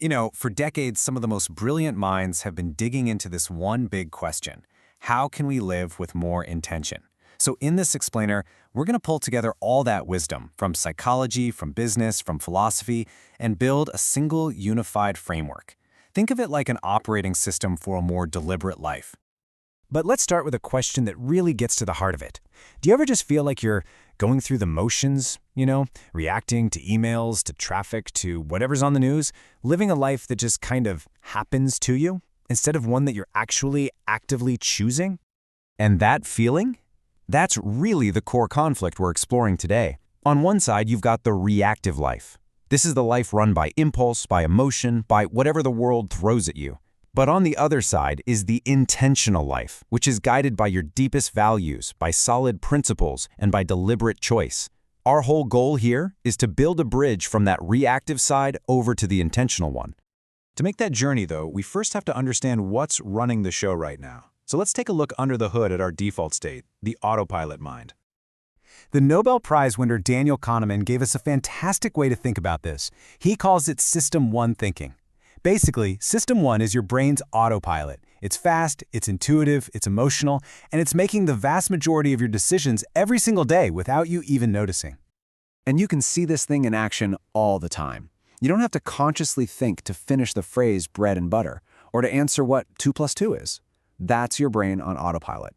For decades, some of the most brilliant minds have been digging into this one big question. How can we live with more intention? So in this explainer, we're going to pull together all that wisdom from psychology, from business, from philosophy, and build a single unified framework. Think of it like an operating system for a more deliberate life. But let's start with a question that really gets to the heart of it. Do you ever just feel like you're going through the motions, reacting to emails, to traffic, to whatever's on the news, living a life that just kind of happens to you, instead of one that you're actually actively choosing? And that feeling? That's really the core conflict we're exploring today. On one side, you've got the reactive life. This is the life run by impulse, by emotion, by whatever the world throws at you. But on the other side is the intentional life, which is guided by your deepest values, by solid principles, and by deliberate choice. Our whole goal here is to build a bridge from that reactive side over to the intentional one. To make that journey, though, we first have to understand what's running the show right now. So let's take a look under the hood at our default state, the autopilot mind. The Nobel Prize winner Daniel Kahneman gave us a fantastic way to think about this. He calls it System 1 thinking. Basically, System 1 is your brain's autopilot. It's fast, it's intuitive, it's emotional, and it's making the vast majority of your decisions every single day without you even noticing. And you can see this thing in action all the time. You don't have to consciously think to finish the phrase bread and butter, or to answer what 2 plus 2 is. That's your brain on autopilot.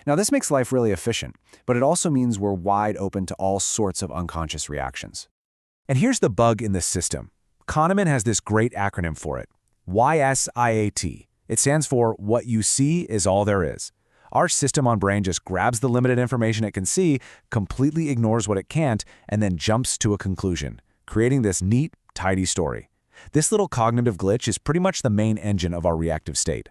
Now, this makes life really efficient, but it also means we're wide open to all sorts of unconscious reactions. And here's the bug in this system. Kahneman has this great acronym for it, YSIAT. It stands for What You See Is All There Is. Our system on brain just grabs the limited information it can see, completely ignores what it can't, and then jumps to a conclusion, creating this neat, tidy story. This little cognitive glitch is pretty much the main engine of our reactive state.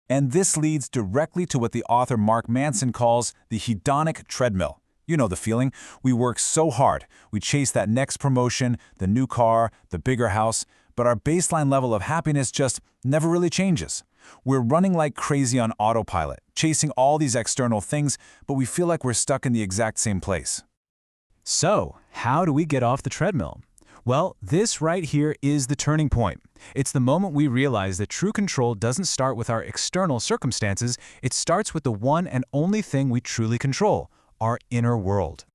And this leads directly to what the author Mark Manson calls the hedonic treadmill. You know the feeling. We work so hard. We chase that next promotion, the new car, the bigger house, but our baseline level of happiness just never really changes. We're running like crazy on autopilot, chasing all these external things, but we feel like we're stuck in the exact same place. So, how do we get off the treadmill? Well, this right here is the turning point. It's the moment we realize that true control doesn't start with our external circumstances, it starts with the one and only thing we truly control, our inner world.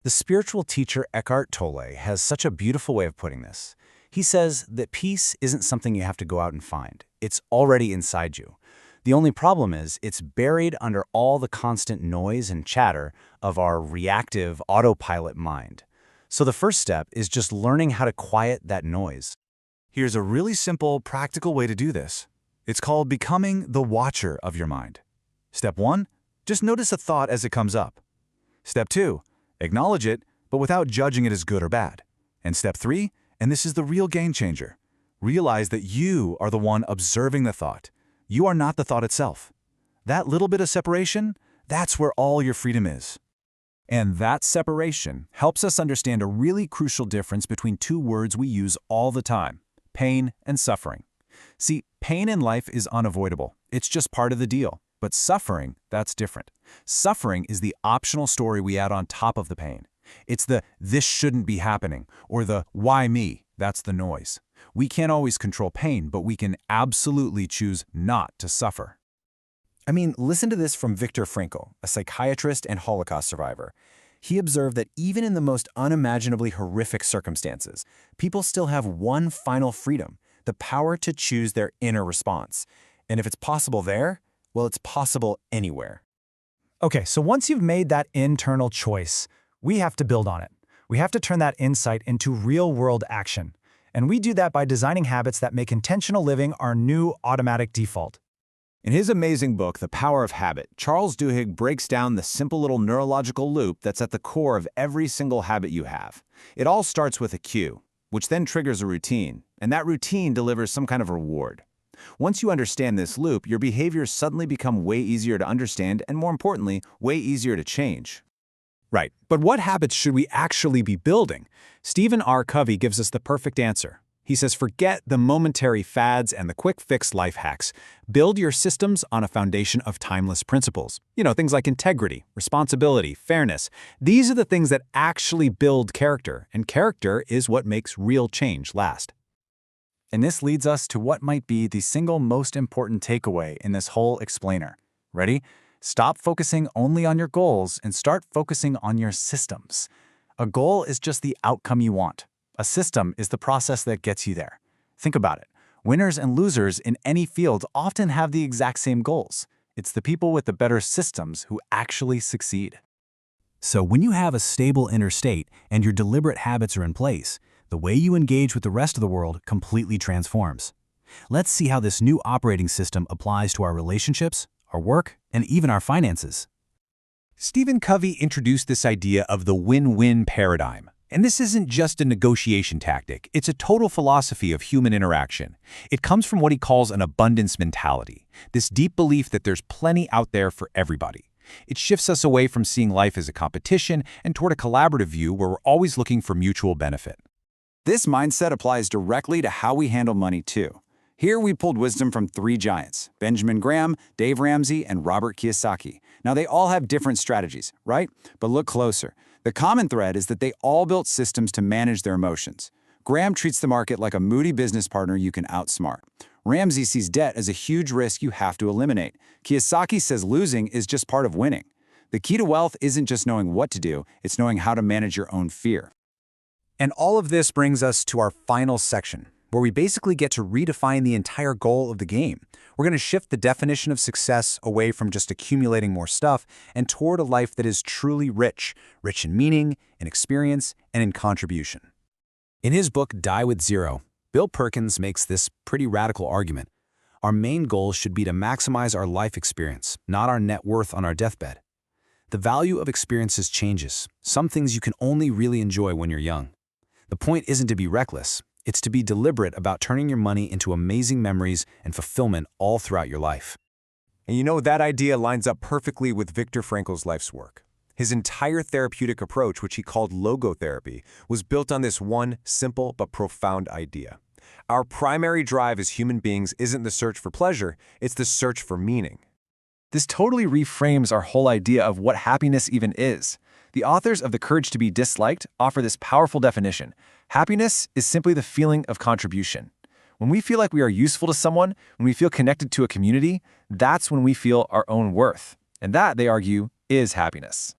The spiritual teacher Eckhart Tolle has such a beautiful way of putting this. He says that peace isn't something you have to go out and find. It's already inside you. The only problem is it's buried under all the constant noise and chatter of our reactive autopilot mind. So the first step is just learning how to quiet that noise. Here's a really simple, practical way to do this. It's called becoming the watcher of your mind. Step 1, just notice a thought as it comes up. Step 2, acknowledge it, but without judging it as good or bad. And step 3, and this is the real game changer, realize that you are the one observing the thought. You are not the thought itself. That little bit of separation, that's where all your freedom is. And that separation helps us understand a really crucial difference between two words we use all the time, pain and suffering. See, pain in life is unavoidable. It's just part of the deal. But suffering, that's different. Suffering is the optional story we add on top of the pain. It's the "this shouldn't be happening" or the "why me?" That's the noise. We can't always control pain, but we can absolutely choose not to suffer. I mean, listen to this from Viktor Frankl, a psychiatrist and Holocaust survivor. He observed that even in the most unimaginably horrific circumstances, people still have one final freedom, the power to choose their inner response. And if it's possible there, well, it's possible anywhere. Okay, so once you've made that internal choice, we have to build on it. We have to turn that insight into real-world action. And we do that by designing habits that make intentional living our new automatic default. In his amazing book, The Power of Habit, Charles Duhigg breaks down the simple little neurological loop that's at the core of every single habit you have. It all starts with a cue, which then triggers a routine, and that routine delivers some kind of reward. Once you understand this loop, your behaviors suddenly become way easier to understand and, more importantly, way easier to change. Right, but what habits should we actually be building? Stephen R. Covey gives us the perfect answer. He says, forget the momentary fads and the quick-fix life hacks. Build your systems on a foundation of timeless principles. Things like integrity, responsibility, fairness. These are the things that actually build character, and character is what makes real change last. And this leads us to what might be the single most important takeaway in this whole explainer. Ready? Stop focusing only on your goals and start focusing on your systems. A goal is just the outcome you want. A system is the process that gets you there. Think about it. Winners and losers in any field often have the exact same goals. It's the people with the better systems who actually succeed. So when you have a stable inner state and your deliberate habits are in place, the way you engage with the rest of the world completely transforms. Let's see how this new operating system applies to our relationships, our work, and even our finances. Stephen Covey introduced this idea of the win-win paradigm. And this isn't just a negotiation tactic, it's a total philosophy of human interaction. It comes from what he calls an abundance mentality, this deep belief that there's plenty out there for everybody. It shifts us away from seeing life as a competition and toward a collaborative view where we're always looking for mutual benefit. This mindset applies directly to how we handle money too. Here we pulled wisdom from three giants, Benjamin Graham, Dave Ramsey, and Robert Kiyosaki. Now they all have different strategies, right? But look closer. The common thread is that they all built systems to manage their emotions. Graham treats the market like a moody business partner you can outsmart. Ramsey sees debt as a huge risk you have to eliminate. Kiyosaki says losing is just part of winning. The key to wealth isn't just knowing what to do, it's knowing how to manage your own fear. And all of this brings us to our final section, where we basically get to redefine the entire goal of the game. We're going to shift the definition of success away from just accumulating more stuff and toward a life that is truly rich in meaning, in experience, and in contribution. In his book, Die with Zero, Bill Perkins makes this pretty radical argument. Our main goal should be to maximize our life experience, not our net worth on our deathbed. The value of experiences changes. Some things you can only really enjoy when you're young. The point isn't to be reckless. It's to be deliberate about turning your money into amazing memories and fulfillment all throughout your life. And you know, that idea lines up perfectly with Viktor Frankl's life's work. His entire therapeutic approach, which he called logotherapy, was built on this one simple but profound idea. Our primary drive as human beings isn't the search for pleasure, it's the search for meaning. This totally reframes our whole idea of what happiness even is. The authors of The Courage to be Disliked offer this powerful definition. Happiness is simply the feeling of contribution. When we feel like we are useful to someone, when we feel connected to a community, that's when we feel our own worth. And that, they argue, is happiness.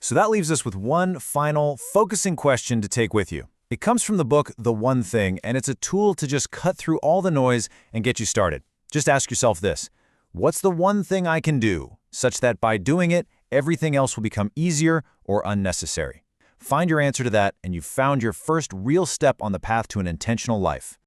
So that leaves us with one final, focusing question to take with you. It comes from the book The One Thing, and it's a tool to just cut through all the noise and get you started. Just ask yourself this: what's the one thing I can do, such that by doing it, everything else will become easier or unnecessary? Find your answer to that, and you've found your first real step on the path to an intentional life.